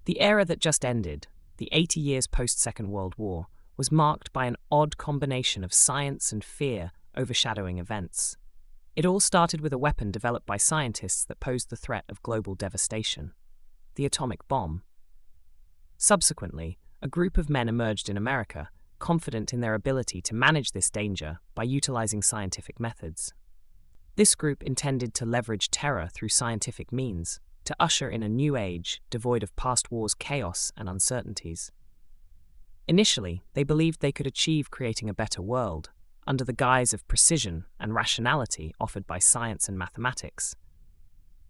The era that just ended, the 80 years post-Second World War, was marked by an odd combination of science and fear overshadowing events. It all started with a weapon developed by scientists that posed the threat of global devastation: the atomic bomb. Subsequently, a group of men emerged in America, confident in their ability to manage this danger by utilizing scientific methods. This group intended to leverage terror through scientific means to usher in a new age devoid of past wars' chaos and uncertainties. Initially, they believed they could achieve creating a better world under the guise of precision and rationality offered by science and mathematics.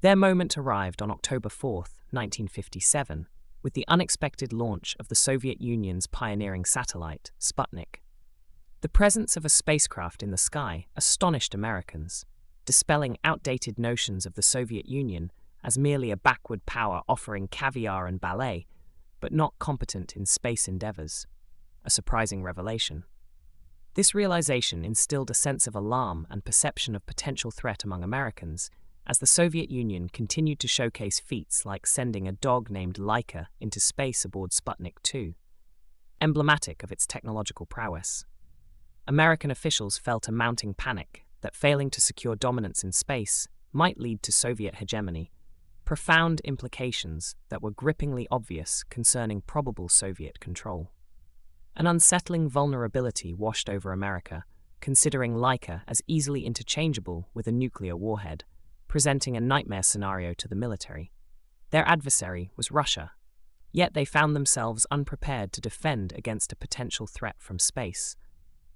Their moment arrived on October 4, 1957, with the unexpected launch of the Soviet Union's pioneering satellite, Sputnik. The presence of a spacecraft in the sky astonished Americans, dispelling outdated notions of the Soviet Union as merely a backward power offering caviar and ballet, but not competent in space endeavors. A surprising revelation. This realization instilled a sense of alarm and perception of potential threat among Americans as the Soviet Union continued to showcase feats like sending a dog named Laika into space aboard Sputnik 2, emblematic of its technological prowess. American officials felt a mounting panic that failing to secure dominance in space might lead to Soviet hegemony, profound implications that were grippingly obvious concerning probable Soviet control. An unsettling vulnerability washed over America, considering Laika as easily interchangeable with a nuclear warhead, presenting a nightmare scenario to the military. Their adversary was Russia, yet they found themselves unprepared to defend against a potential threat from space,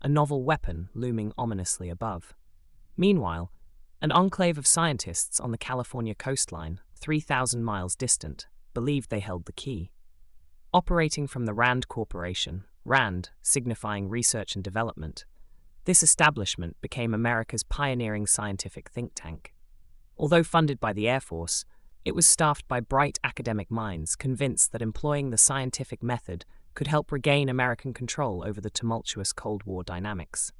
a novel weapon looming ominously above. Meanwhile, an enclave of scientists on the California coastline, 3,000 miles distant, believed they held the key. Operating from the RAND Corporation, RAND signifying research and development, this establishment became America's pioneering scientific think tank. Although funded by the Air Force, it was staffed by bright academic minds convinced that employing the scientific method could help regain American control over the tumultuous Cold War dynamics.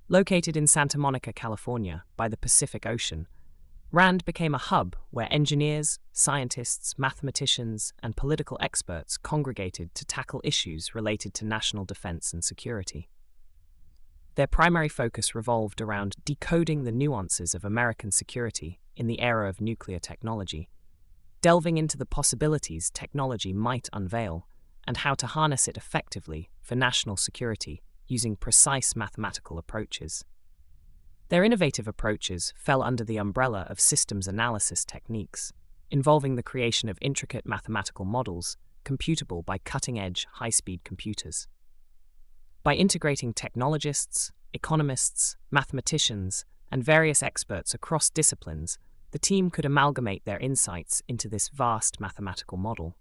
Located in Santa Monica, California, by the Pacific Ocean, RAND became a hub where engineers, scientists, mathematicians, and political experts congregated to tackle issues related to national defense and security. Their primary focus revolved around decoding the nuances of American security in the era of nuclear technology, delving into the possibilities technology might unveil, and how to harness it effectively for national security using precise mathematical approaches. Their innovative approaches fell under the umbrella of systems analysis techniques, involving the creation of intricate mathematical models computable by cutting-edge, high-speed computers. By integrating technologists, economists, mathematicians, and various experts across disciplines, the team could amalgamate their insights into this vast mathematical model.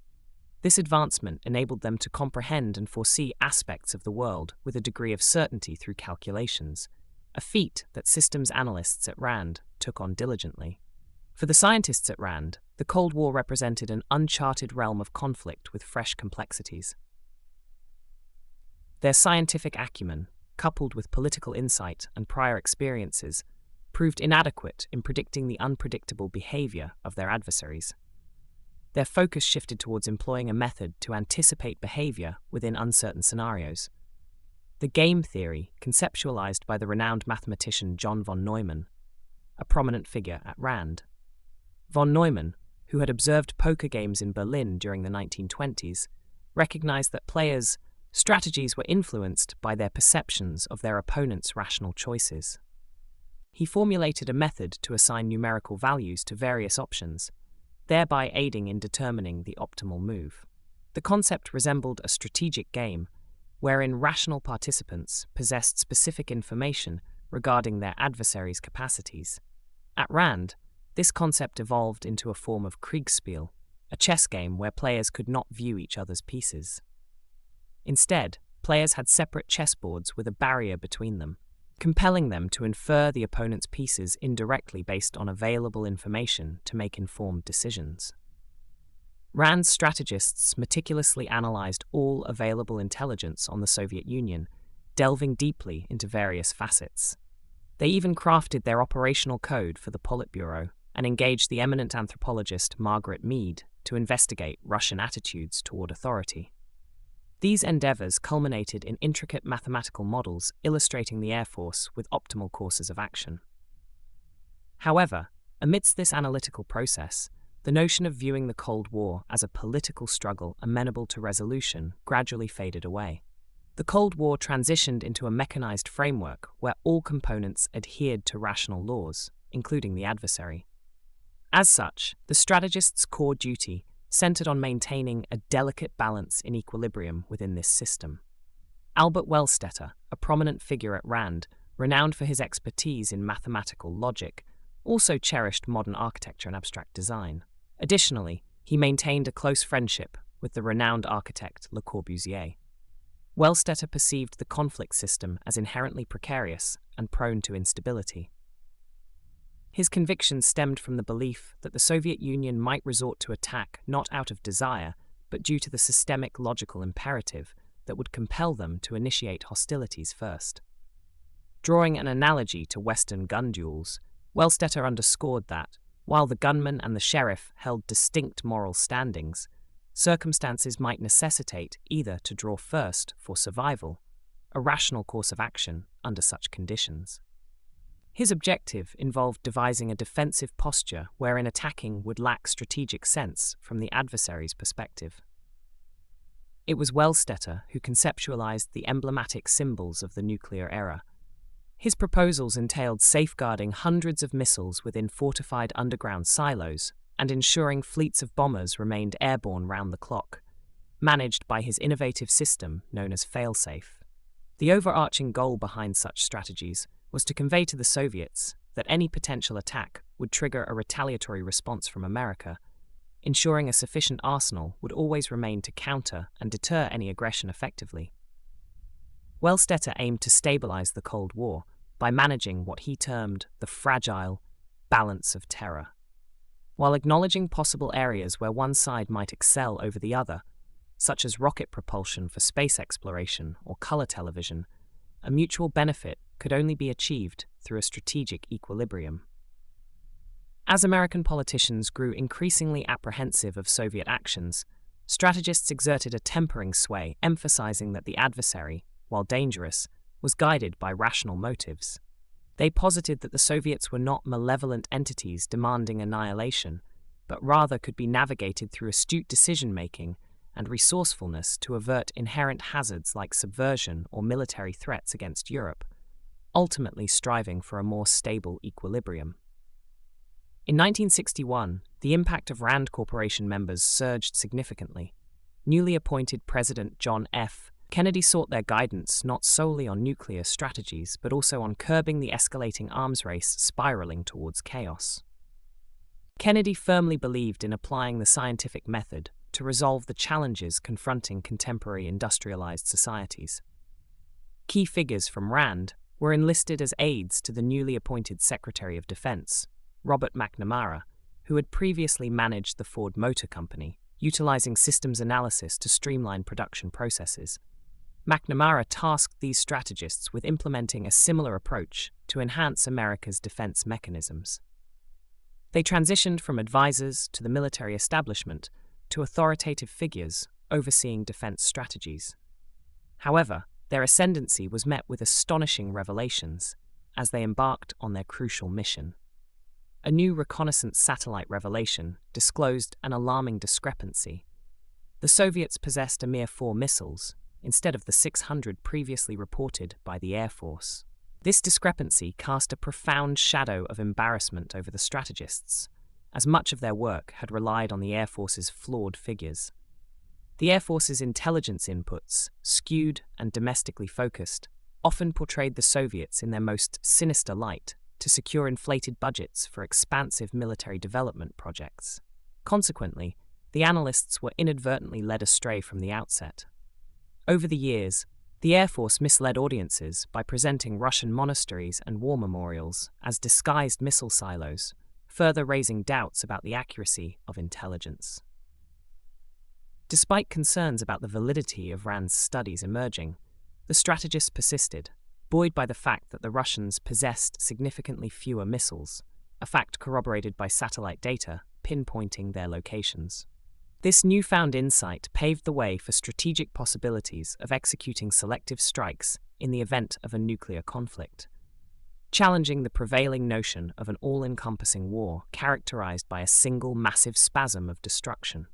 This advancement enabled them to comprehend and foresee aspects of the world with a degree of certainty through calculations, a feat that systems analysts at RAND took on diligently. For the scientists at RAND, the Cold War represented an uncharted realm of conflict with fresh complexities. Their scientific acumen, coupled with political insight and prior experiences, proved inadequate in predicting the unpredictable behavior of their adversaries. Their focus shifted towards employing a method to anticipate behavior within uncertain scenarios. The game theory, conceptualized by the renowned mathematician John von Neumann, a prominent figure at RAND. Von Neumann, who had observed poker games in Berlin during the 1920s, recognized that players' strategies were influenced by their perceptions of their opponent's rational choices. He formulated a method to assign numerical values to various options, thereby aiding in determining the optimal move. The concept resembled a strategic game, wherein rational participants possessed specific information regarding their adversary's capacities. At RAND, this concept evolved into a form of Kriegspiel, a chess game where players could not view each other's pieces. Instead, players had separate chessboards with a barrier between them, compelling them to infer the opponent's pieces indirectly based on available information to make informed decisions. RAND's strategists meticulously analyzed all available intelligence on the Soviet Union, delving deeply into various facets. They even crafted their operational code for the Politburo and engaged the eminent anthropologist Margaret Mead to investigate Russian attitudes toward authority. These endeavors culminated in intricate mathematical models illustrating the Air Force with optimal courses of action. However, amidst this analytical process, the notion of viewing the Cold War as a political struggle amenable to resolution gradually faded away. The Cold War transitioned into a mechanized framework where all components adhered to rational laws, including the adversary. As such, the strategist's core duty centered on maintaining a delicate balance in equilibrium within this system. Albert Wellstetter, a prominent figure at RAND, renowned for his expertise in mathematical logic, also cherished modern architecture and abstract design. Additionally, he maintained a close friendship with the renowned architect Le Corbusier. Wellstetter perceived the conflict system as inherently precarious and prone to instability. His convictions stemmed from the belief that the Soviet Union might resort to attack not out of desire, but due to the systemic logical imperative that would compel them to initiate hostilities first. Drawing an analogy to Western gun duels, Wellstetter underscored that, while the gunman and the sheriff held distinct moral standings, circumstances might necessitate either to draw first for survival, a rational course of action under such conditions. His objective involved devising a defensive posture wherein attacking would lack strategic sense from the adversary's perspective. It was Wellstetter who conceptualized the emblematic symbols of the nuclear era. His proposals entailed safeguarding hundreds of missiles within fortified underground silos and ensuring fleets of bombers remained airborne round the clock, managed by his innovative system known as failsafe. The overarching goal behind such strategies was to convey to the Soviets that any potential attack would trigger a retaliatory response from America, ensuring a sufficient arsenal would always remain to counter and deter any aggression effectively. Wellstetter aimed to stabilize the Cold War by managing what he termed the fragile balance of terror. While acknowledging possible areas where one side might excel over the other, such as rocket propulsion for space exploration or color television, a mutual benefit could only be achieved through a strategic equilibrium. As American politicians grew increasingly apprehensive of Soviet actions, strategists exerted a tempering sway, emphasizing that the adversary, while dangerous, was guided by rational motives. They posited that the Soviets were not malevolent entities demanding annihilation, but rather could be navigated through astute decision-making and resourcefulness to avert inherent hazards like subversion or military threats against Europe, ultimately striving for a more stable equilibrium. In 1961, the impact of RAND Corporation members surged significantly. Newly appointed President John F. Kennedy sought their guidance not solely on nuclear strategies, but also on curbing the escalating arms race spiraling towards chaos. Kennedy firmly believed in applying the scientific method to resolve the challenges confronting contemporary industrialized societies. Key figures from RAND were enlisted as aides to the newly appointed Secretary of Defense, Robert McNamara, who had previously managed the Ford Motor Company, utilizing systems analysis to streamline production processes. McNamara tasked these strategists with implementing a similar approach to enhance America's defense mechanisms. They transitioned from advisors to the military establishment to authoritative figures overseeing defense strategies. However, their ascendancy was met with astonishing revelations as they embarked on their crucial mission. A new reconnaissance satellite revelation disclosed an alarming discrepancy. The Soviets possessed a mere 4 missiles, instead of the 600 previously reported by the Air Force. This discrepancy cast a profound shadow of embarrassment over the strategists, as much of their work had relied on the Air Force's flawed figures. The Air Force's intelligence inputs, skewed and domestically focused, often portrayed the Soviets in their most sinister light to secure inflated budgets for expansive military development projects. Consequently, the analysts were inadvertently led astray from the outset. Over the years, the Air Force misled audiences by presenting Russian monasteries and war memorials as disguised missile silos, further raising doubts about the accuracy of intelligence. Despite concerns about the validity of RAND's studies emerging, the strategists persisted, buoyed by the fact that the Russians possessed significantly fewer missiles, a fact corroborated by satellite data pinpointing their locations. This newfound insight paved the way for strategic possibilities of executing selective strikes in the event of a nuclear conflict, challenging the prevailing notion of an all-encompassing war characterized by a single massive spasm of destruction.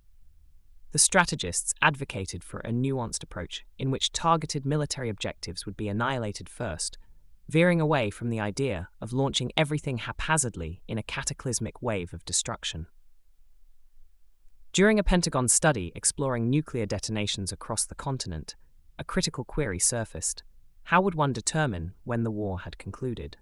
The strategists advocated for a nuanced approach in which targeted military objectives would be annihilated first, veering away from the idea of launching everything haphazardly in a cataclysmic wave of destruction. During a Pentagon study exploring nuclear detonations across the continent, a critical query surfaced: how would one determine when the war had concluded?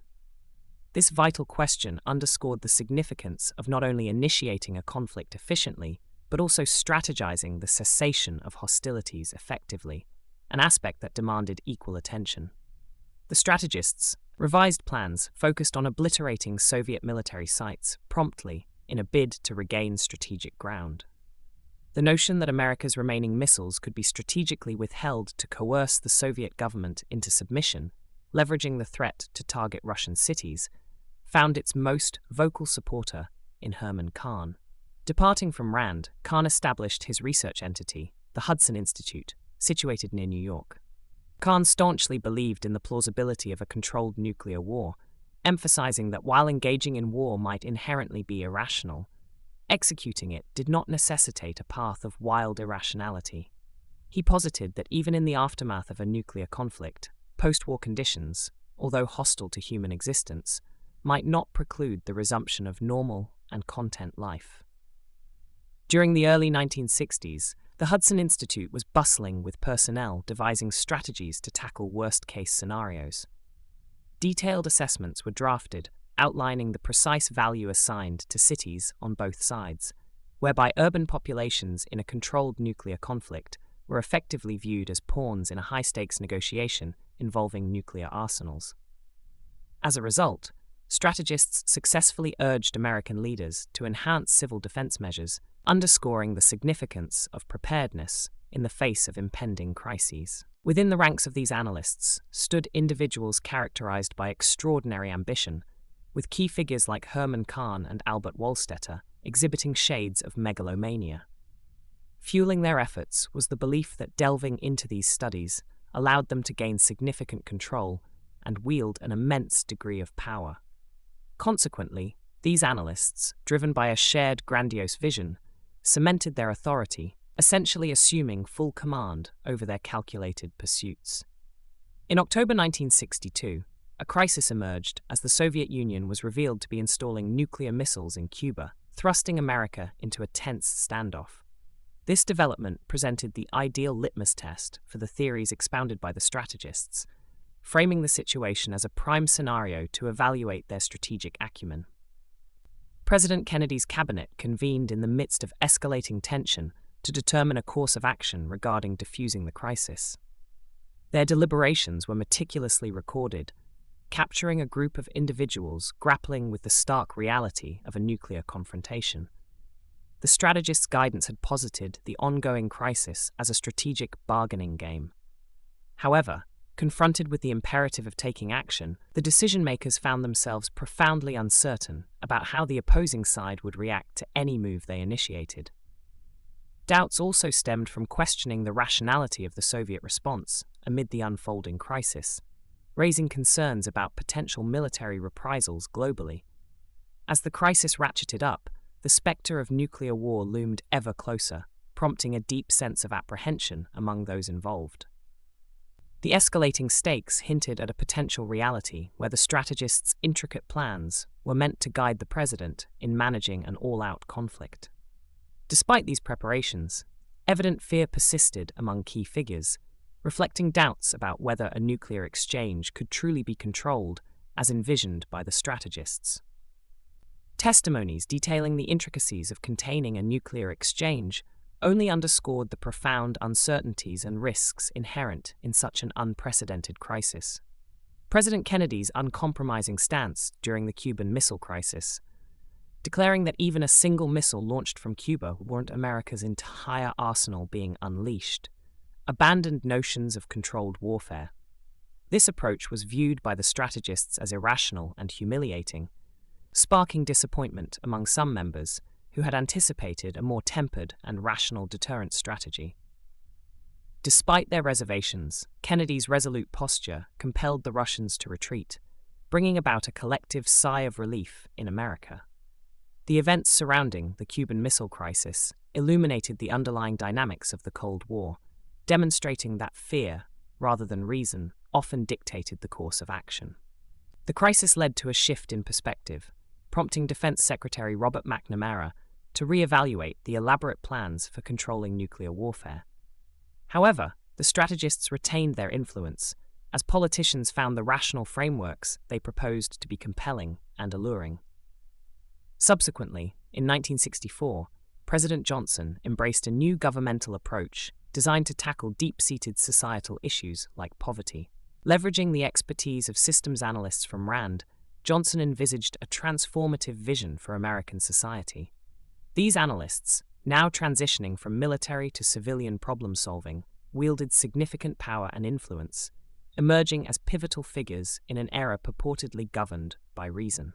This vital question underscored the significance of not only initiating a conflict efficiently, but also strategizing the cessation of hostilities effectively, an aspect that demanded equal attention. The strategists' revised plans focused on obliterating Soviet military sites promptly in a bid to regain strategic ground. The notion that America's remaining missiles could be strategically withheld to coerce the Soviet government into submission, leveraging the threat to target Russian cities, found its most vocal supporter in Herman Kahn. Departing from Rand, Kahn established his research entity, the Hudson Institute, situated near New York. Kahn staunchly believed in the plausibility of a controlled nuclear war, emphasizing that while engaging in war might inherently be irrational, executing it did not necessitate a path of wild irrationality. He posited that even in the aftermath of a nuclear conflict, post-war conditions, although hostile to human existence, might not preclude the resumption of normal and content life. During the early 1960s, the Hudson Institute was bustling with personnel devising strategies to tackle worst-case scenarios. Detailed assessments were drafted, outlining the precise value assigned to cities on both sides, whereby urban populations in a controlled nuclear conflict were effectively viewed as pawns in a high-stakes negotiation involving nuclear arsenals. As a result, strategists successfully urged American leaders to enhance civil defense measures, underscoring the significance of preparedness in the face of impending crises. Within the ranks of these analysts stood individuals characterized by extraordinary ambition, with key figures like Herman Kahn and Albert Wohlstetter exhibiting shades of megalomania. Fueling their efforts was the belief that delving into these studies allowed them to gain significant control and wield an immense degree of power. Consequently, these analysts, driven by a shared grandiose vision, cemented their authority, essentially assuming full command over their calculated pursuits. In October 1962, a crisis emerged as the Soviet Union was revealed to be installing nuclear missiles in Cuba, thrusting America into a tense standoff. This development presented the ideal litmus test for the theories expounded by the strategists, framing the situation as a prime scenario to evaluate their strategic acumen. President Kennedy's cabinet convened in the midst of escalating tension to determine a course of action regarding defusing the crisis. Their deliberations were meticulously recorded, capturing a group of individuals grappling with the stark reality of a nuclear confrontation. The strategists' guidance had posited the ongoing crisis as a strategic bargaining game. However, confronted with the imperative of taking action, the decision-makers found themselves profoundly uncertain about how the opposing side would react to any move they initiated. Doubts also stemmed from questioning the rationality of the Soviet response amid the unfolding crisis, raising concerns about potential military reprisals globally. As the crisis ratcheted up, the specter of nuclear war loomed ever closer, prompting a deep sense of apprehension among those involved. The escalating stakes hinted at a potential reality where the strategists' intricate plans were meant to guide the president in managing an all-out conflict. Despite these preparations, evident fear persisted among key figures, reflecting doubts about whether a nuclear exchange could truly be controlled as envisioned by the strategists. Testimonies detailing the intricacies of containing a nuclear exchange only underscored the profound uncertainties and risks inherent in such an unprecedented crisis. President Kennedy's uncompromising stance during the Cuban Missile Crisis, declaring that even a single missile launched from Cuba would warrant America's entire arsenal being unleashed, abandoned notions of controlled warfare. This approach was viewed by the strategists as irrational and humiliating, sparking disappointment among some members who had anticipated a more tempered and rational deterrence strategy. Despite their reservations, Kennedy's resolute posture compelled the Russians to retreat, bringing about a collective sigh of relief in America. The events surrounding the Cuban Missile Crisis illuminated the underlying dynamics of the Cold War, demonstrating that fear, rather than reason, often dictated the course of action. The crisis led to a shift in perspective, prompting Defense Secretary Robert McNamara to re-evaluate the elaborate plans for controlling nuclear warfare. However, the strategists retained their influence, as politicians found the rational frameworks they proposed to be compelling and alluring. Subsequently, in 1964, President Johnson embraced a new governmental approach designed to tackle deep-seated societal issues like poverty. Leveraging the expertise of systems analysts from RAND, Johnson envisaged a transformative vision for American society. These analysts, now transitioning from military to civilian problem-solving, wielded significant power and influence, emerging as pivotal figures in an era purportedly governed by reason.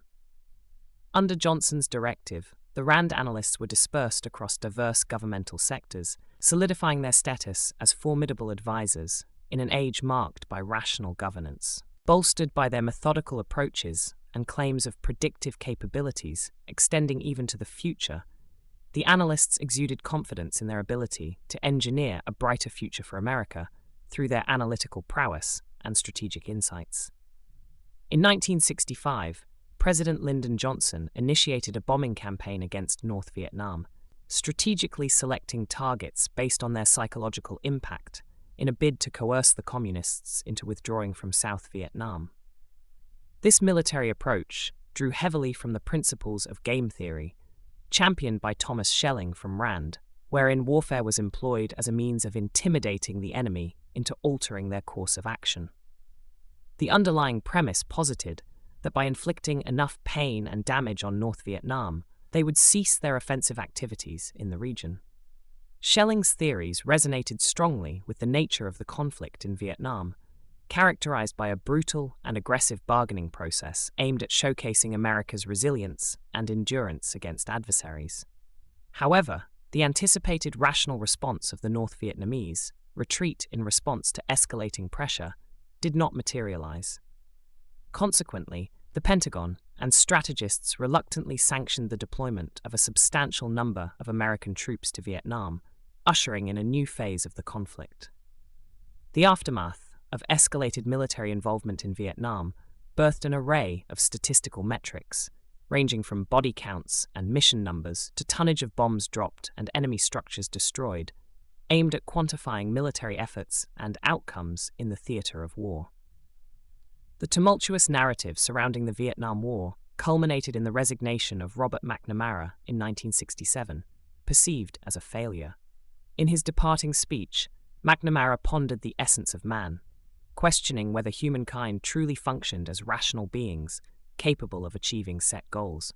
Under Johnson's directive, the RAND analysts were dispersed across diverse governmental sectors, solidifying their status as formidable advisors in an age marked by rational governance. Bolstered by their methodical approaches and claims of predictive capabilities extending even to the future, the analysts exuded confidence in their ability to engineer a brighter future for America through their analytical prowess and strategic insights. In 1965, President Lyndon Johnson initiated a bombing campaign against North Vietnam, strategically selecting targets based on their psychological impact in a bid to coerce the communists into withdrawing from South Vietnam. This military approach drew heavily from the principles of game theory, championed by Thomas Schelling from RAND, wherein warfare was employed as a means of intimidating the enemy into altering their course of action. The underlying premise posited that by inflicting enough pain and damage on North Vietnam, they would cease their offensive activities in the region. Schelling's theories resonated strongly with the nature of the conflict in Vietnam, characterized by a brutal and aggressive bargaining process aimed at showcasing America's resilience and endurance against adversaries. However, the anticipated rational response of the North Vietnamese, retreat in response to escalating pressure, did not materialize. Consequently, the Pentagon and strategists reluctantly sanctioned the deployment of a substantial number of American troops to Vietnam, ushering in a new phase of the conflict. The aftermath of escalated military involvement in Vietnam birthed an array of statistical metrics, ranging from body counts and mission numbers to tonnage of bombs dropped and enemy structures destroyed, aimed at quantifying military efforts and outcomes in the theater of war. The tumultuous narrative surrounding the Vietnam War culminated in the resignation of Robert McNamara in 1967, perceived as a failure. In his departing speech, McNamara pondered the essence of man, questioning whether humankind truly functioned as rational beings capable of achieving set goals.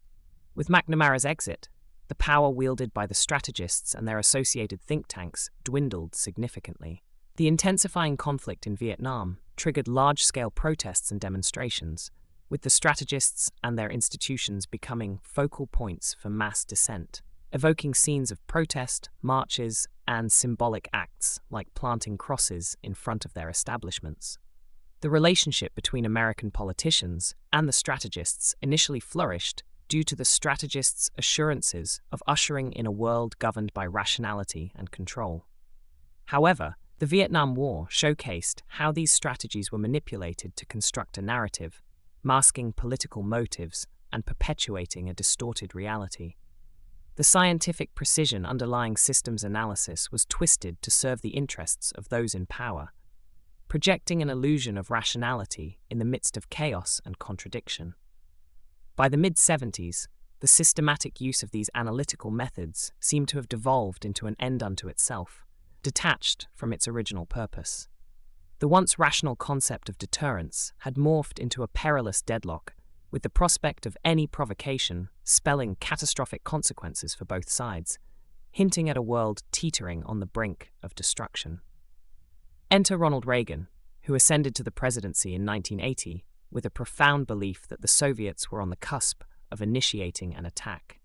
With McNamara's exit, the power wielded by the strategists and their associated think tanks dwindled significantly. The intensifying conflict in Vietnam triggered large-scale protests and demonstrations, with the strategists and their institutions becoming focal points for mass dissent, evoking scenes of protest, marches, and symbolic acts like planting crosses in front of their establishments. The relationship between American politicians and the strategists initially flourished due to the strategists' assurances of ushering in a world governed by rationality and control. However, the Vietnam War showcased how these strategies were manipulated to construct a narrative, masking political motives and perpetuating a distorted reality. The scientific precision underlying systems analysis was twisted to serve the interests of those in power, projecting an illusion of rationality in the midst of chaos and contradiction. By the mid-70s, the systematic use of these analytical methods seemed to have devolved into an end unto itself, detached from its original purpose. The once rational concept of deterrence had morphed into a perilous deadlock, with the prospect of any provocation spelling catastrophic consequences for both sides, hinting at a world teetering on the brink of destruction. Enter Ronald Reagan, who ascended to the presidency in 1980 with a profound belief that the Soviets were on the cusp of initiating an attack.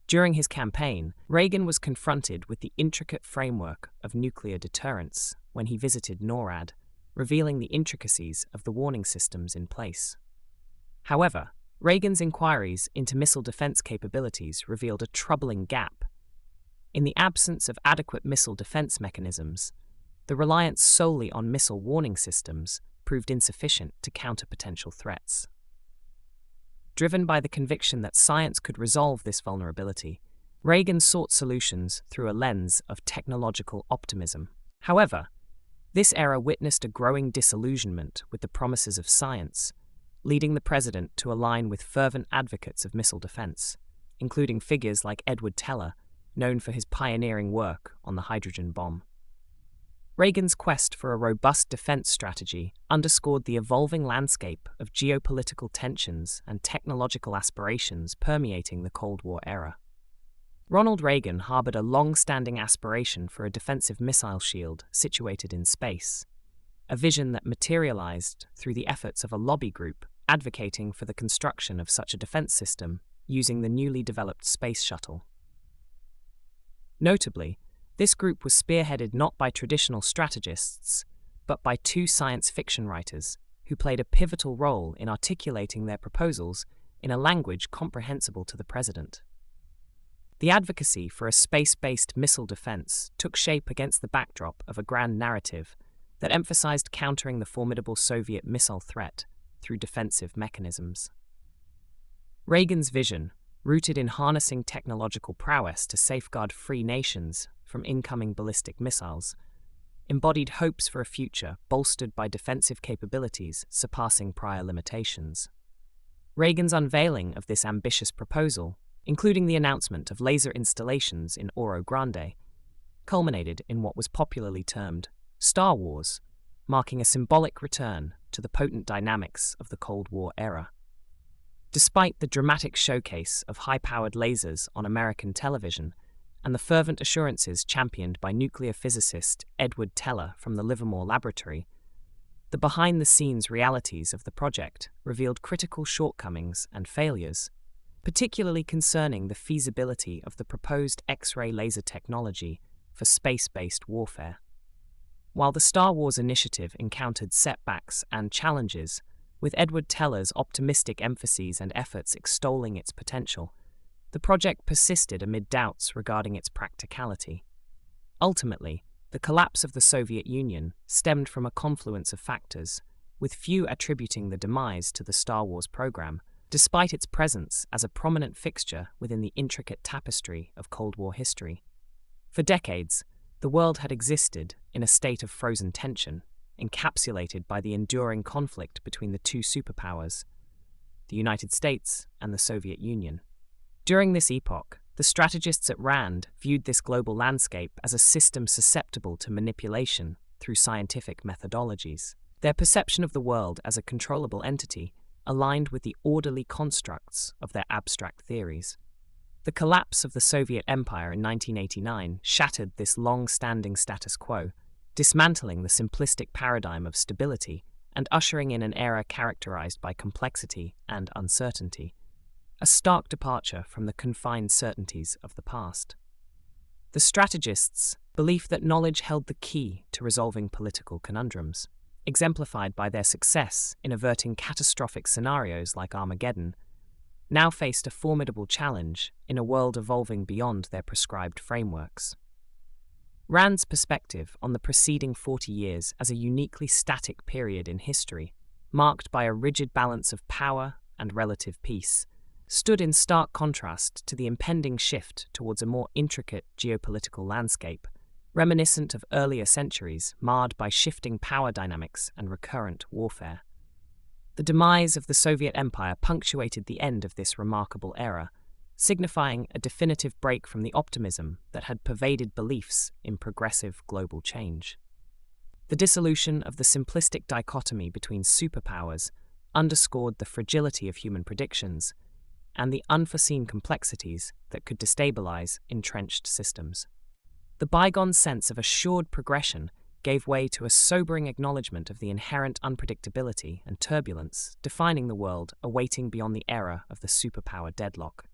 During his campaign, Reagan was confronted with the intricate framework of nuclear deterrence when he visited NORAD, revealing the intricacies of the warning systems in place. However, Reagan's inquiries into missile defense capabilities revealed a troubling gap. In the absence of adequate missile defense mechanisms, the reliance solely on missile warning systems proved insufficient to counter potential threats. Driven by the conviction that science could resolve this vulnerability, Reagan sought solutions through a lens of technological optimism. However, this era witnessed a growing disillusionment with the promises of science, leading the president to align with fervent advocates of missile defense, including figures like Edward Teller, known for his pioneering work on the hydrogen bomb. Reagan's quest for a robust defense strategy underscored the evolving landscape of geopolitical tensions and technological aspirations permeating the Cold War era. Ronald Reagan harbored a long-standing aspiration for a defensive missile shield situated in space, a vision that materialized through the efforts of a lobby group advocating for the construction of such a defense system using the newly developed space shuttle. Notably, this group was spearheaded not by traditional strategists, but by two science fiction writers who played a pivotal role in articulating their proposals in a language comprehensible to the president. The advocacy for a space-based missile defense took shape against the backdrop of a grand narrative that emphasized countering the formidable Soviet missile threat through defensive mechanisms. Reagan's vision, rooted in harnessing technological prowess to safeguard free nations from incoming ballistic missiles, embodied hopes for a future bolstered by defensive capabilities surpassing prior limitations. Reagan's unveiling of this ambitious proposal, including the announcement of laser installations in Oro Grande, culminated in what was popularly termed Star Wars, marking a symbolic return to the potent dynamics of the Cold War era. Despite the dramatic showcase of high-powered lasers on American television and the fervent assurances championed by nuclear physicist Edward Teller from the Livermore Laboratory, the behind-the-scenes realities of the project revealed critical shortcomings and failures, particularly concerning the feasibility of the proposed X-ray laser technology for space-based warfare. While the Star Wars initiative encountered setbacks and challenges, with Edward Teller's optimistic emphases and efforts extolling its potential, the project persisted amid doubts regarding its practicality. Ultimately, the collapse of the Soviet Union stemmed from a confluence of factors, with few attributing the demise to the Star Wars program, despite its presence as a prominent fixture within the intricate tapestry of Cold War history. For decades, the world had existed in a state of frozen tension, encapsulated by the enduring conflict between the two superpowers, the United States and the Soviet Union. During this epoch, the strategists at RAND viewed this global landscape as a system susceptible to manipulation through scientific methodologies. Their perception of the world as a controllable entity aligned with the orderly constructs of their abstract theories. The collapse of the Soviet Empire in 1989 shattered this long-standing status quo, dismantling the simplistic paradigm of stability and ushering in an era characterized by complexity and uncertainty, a stark departure from the confined certainties of the past. The strategists' belief that knowledge held the key to resolving political conundrums, exemplified by their success in averting catastrophic scenarios like Armageddon, now faced a formidable challenge in a world evolving beyond their prescribed frameworks. Rand's perspective on the preceding 40 years as a uniquely static period in history, marked by a rigid balance of power and relative peace, stood in stark contrast to the impending shift towards a more intricate geopolitical landscape, reminiscent of earlier centuries marred by shifting power dynamics and recurrent warfare. The demise of the Soviet Empire punctuated the end of this remarkable era, signifying a definitive break from the optimism that had pervaded beliefs in progressive global change. The dissolution of the simplistic dichotomy between superpowers underscored the fragility of human predictions and the unforeseen complexities that could destabilize entrenched systems. The bygone sense of assured progression gave way to a sobering acknowledgement of the inherent unpredictability and turbulence defining the world awaiting beyond the era of the superpower deadlock.